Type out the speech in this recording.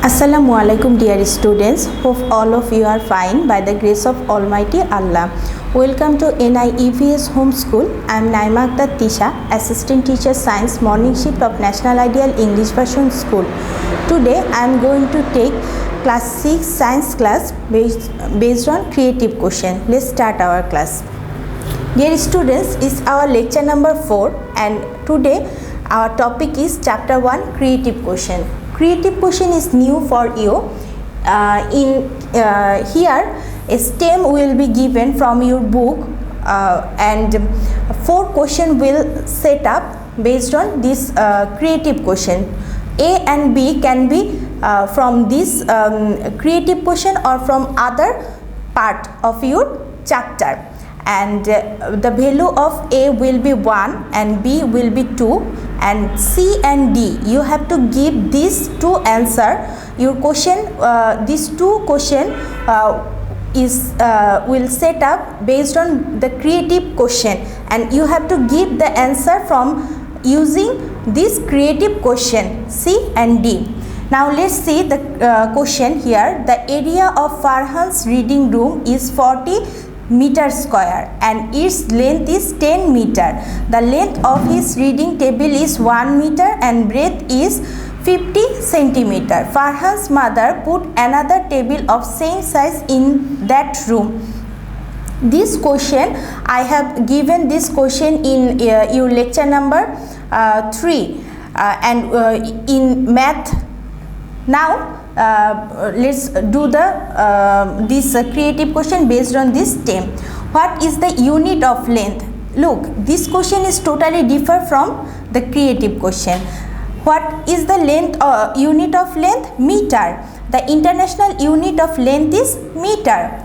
Assalamu alaikum dear students. Hope all of you are fine by the grace of Almighty Allah. Welcome to NIEVS Homeschool. I am Naima Akhter Tesha, Assistant Teacher Science Morning Shift of National Ideal English Version School. Today I am going to take class 6 science class based on creative question. Let's start our class. Dear students, it's our lecture number 4 and today our topic is chapter 1 creative question. Creative question is new for you. Here a stem will be given from your book and 4 question will set up based on this creative question. A and B can be from this creative question or from other part of your chapter, and the value of A will be 1 and B will be 2 and C and D you have to give these two answer. Your question, these two question will set up based on the creative question and you have to give the answer from using this creative question C and D. Now let's see the question here. The area of Farhan's reading room is 40 meter square and its length is 10 meter. The length of his reading table is 1 meter and breadth is 50 centimeter. Farhan's mother put another table of same size in that room. This question I have given this question in your lecture number 3 and in math. Now let's do the this creative question based on this theme. What is the unit of length? Look, this question is totally different from the creative question. What is the length unit of length? Meter. The international unit of length is meter.